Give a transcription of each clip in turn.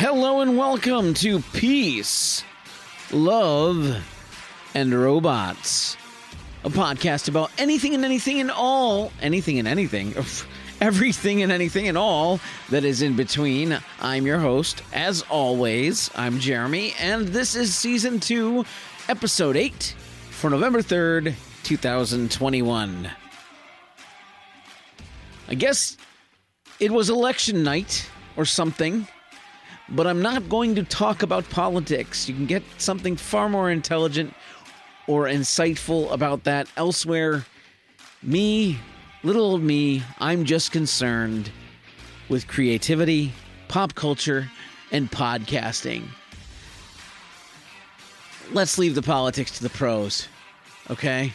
Hello and welcome to Peace, Love, and Robots, a podcast about anything and anything and all, everything and anything and all that is in between. I'm your host, as always. I'm Jeremy, and this is Season 2, Episode 8 for November 3rd, 2021. I guess it was election night or something. But I'm not going to talk about politics. You can get something far more intelligent or insightful about that elsewhere. Little old me, I'm just concerned with creativity, pop culture, and podcasting. Let's leave the politics to the pros, okay?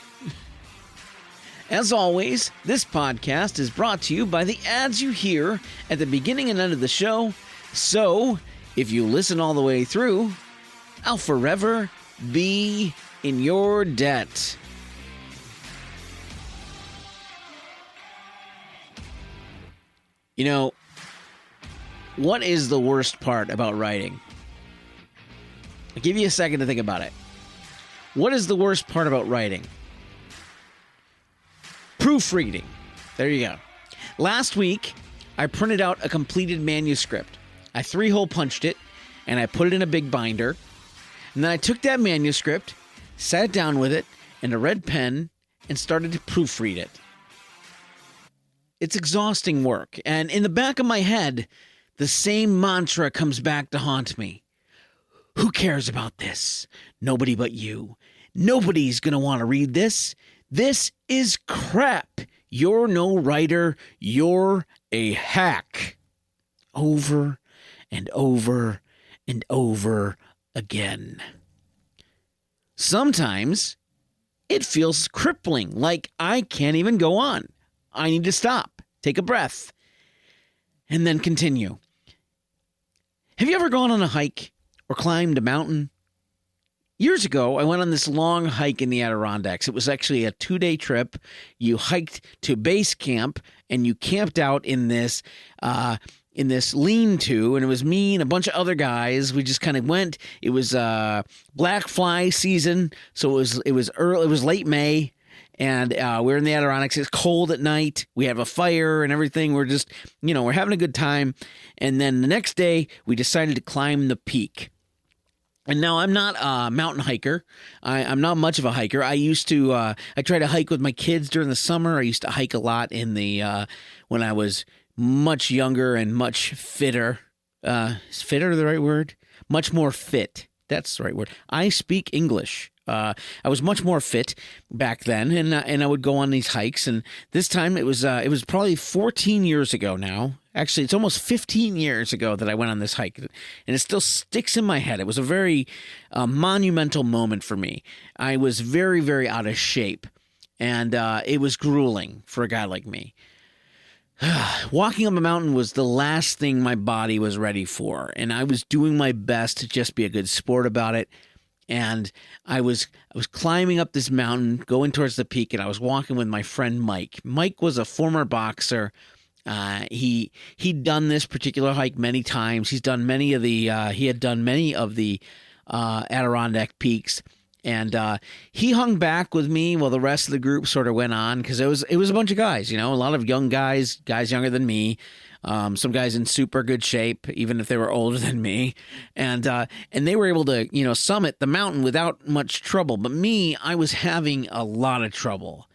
As always, this podcast is brought to you by the ads you hear at the beginning and end of the show. So, if you listen all the way through, I'll forever be in your debt. You know, what is the worst part about writing? I'll give you a second to think about it. What is the worst part about writing? Proofreading. There you go. Last week, I printed out a completed manuscript. I 3-hole punched it, and I put it in a big binder. And then I took that manuscript, sat down with it in a red pen, and started to proofread it. It's exhausting work, and in the back of my head, the same mantra comes back to haunt me. Who cares about this? Nobody but you. Nobody's going to want to read this. This is crap. You're no writer. You're a hack. Over and over and over again. Sometimes it feels crippling, like I can't even go on. I need to stop, take a breath, and then continue. Have you ever gone on a hike or climbed a mountain? Years ago, I went on this long hike in the Adirondacks. It was actually a 2-day trip. You hiked to base camp, and you camped out in this lean-to, and it was me and a bunch of other guys. We just kind of went. It was black fly season, so it was late May, and we're in the Adirondacks. It's cold at night. We have a fire and everything. We're just, we're having a good time. And then the next day, we decided to climb the peak. And now I'm not a mountain hiker. I'm not much of a hiker. I used to, I try to hike with my kids during the summer. I used to hike a lot in the, when I was much younger and much fitter. Is fitter the right word? Much more fit. That's the right word. I speak English. I was much more fit back then, and I would go on these hikes. And this time it was probably 14 years ago now. Actually, it's almost 15 years ago that I went on this hike, and it still sticks in my head. It was a very monumental moment for me. I was very, very out of shape, and it was grueling for a guy like me. Walking up a mountain was the last thing my body was ready for, and I was doing my best to just be a good sport about it. And I was climbing up this mountain, going towards the peak, and I was walking with my friend Mike. Mike was a former boxer. He'd done this particular hike many times. He had done many of the Adirondack peaks. And he hung back with me while the rest of the group sort of went on, because it was a bunch of guys, a lot of young guys younger than me, some guys in super good shape, even if they were older than me, and they were able to summit the mountain without much trouble. But me, I was having a lot of trouble.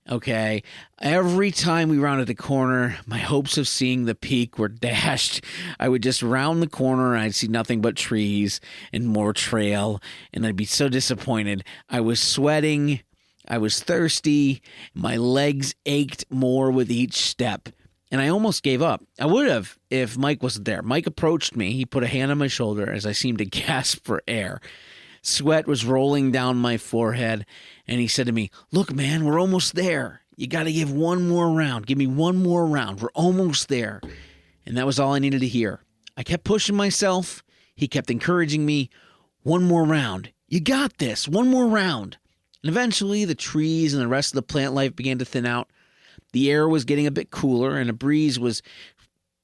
Okay, every time we rounded the corner, my hopes of seeing the peak were dashed. I would just round the corner and I'd see nothing but trees and more trail, and I'd be so disappointed. I was sweating, I was thirsty, my legs ached more with each step, and I almost gave up. I would have if Mike wasn't there. Mike approached me, he put a hand on my shoulder as I seemed to gasp for air. Sweat was rolling down my forehead, and he said to me, "Look, man, we're almost there. You got to give one more round. Give me one more round. We're almost there." And that was all I needed to hear. I kept pushing myself. He kept encouraging me. One more round. You got this. One more round. And eventually, the trees and the rest of the plant life began to thin out. The air was getting a bit cooler, and a breeze was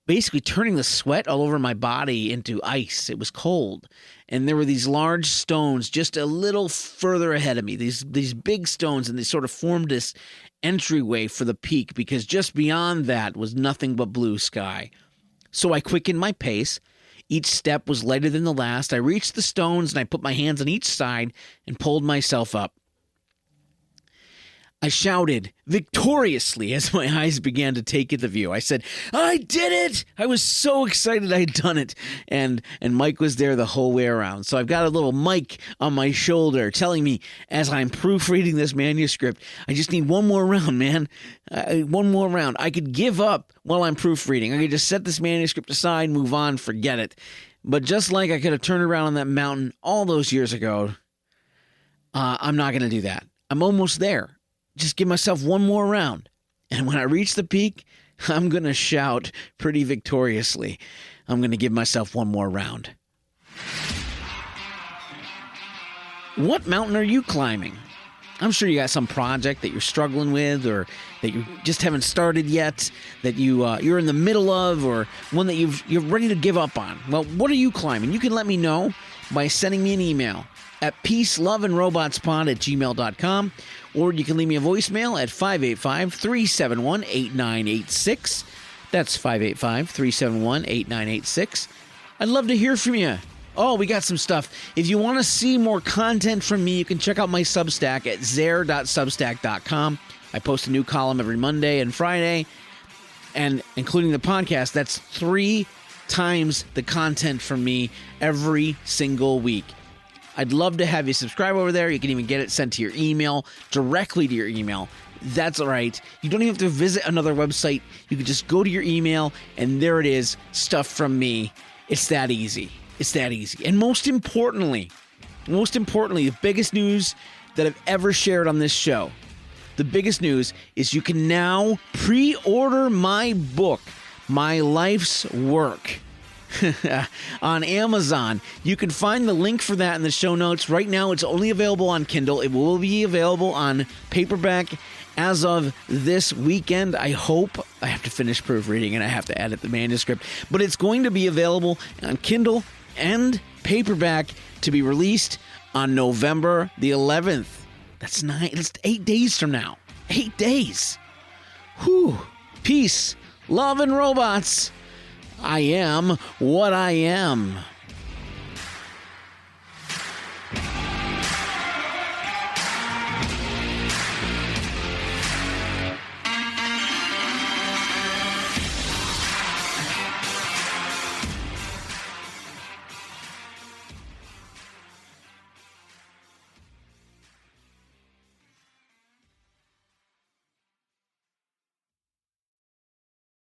basically turning the sweat all over my body into ice. It was cold. And there were these large stones just a little further ahead of me, these big stones, and they sort of formed this entryway for the peak because just beyond that was nothing but blue sky. So I quickened my pace. Each step was lighter than the last. I reached the stones and I put my hands on each side and pulled myself up. I shouted victoriously as my eyes began to take in the view. I said, "I did it!" I was so excited I had done it. And Mike was there the whole way around. So I've got a little mic on my shoulder telling me as I'm proofreading this manuscript, I just need one more round, man. One more round. I could give up while I'm proofreading. I could just set this manuscript aside, move on, forget it. But just like I could have turned around on that mountain all those years ago, I'm not going to do that. I'm almost there. Just give myself one more round. And when I reach the peak, I'm going to shout pretty victoriously. I'm going to give myself one more round. What mountain are you climbing? I'm sure you got some project that you're struggling with or that you just haven't started yet, that you're in the middle of, or one that you're ready to give up on. Well, what are you climbing? You can let me know by sending me an email at peaceloveandrobotspod@gmail.com, or you can leave me a voicemail at 585-371-8986. That's 585-371-8986. I'd love to hear from you. Oh, we got some stuff. If you want to see more content from me, you can check out my Substack at zaire.substack.com. I post a new column every Monday and Friday, and including the podcast, that's 3 times the content from me every single week. I'd love to have you subscribe over there. You can even get it sent to your email, directly to your email. That's all right. You don't even have to visit another website. You can just go to your email, and there it is, stuff from me. It's that easy. It's that easy. And most importantly, the biggest news that I've ever shared on this show, the biggest news is you can now pre-order my book, My Life's Work, on Amazon. You can find the link for that in the show notes. Right now, it's only available on Kindle. It will be available on paperback as of this weekend. I hope. I have to finish proofreading and I have to edit the manuscript. But it's going to be available on Kindle and paperback to be released on November the 11th. That's 8 days from now. 8 days. Whew. Peace, love, and robots. I am what I am.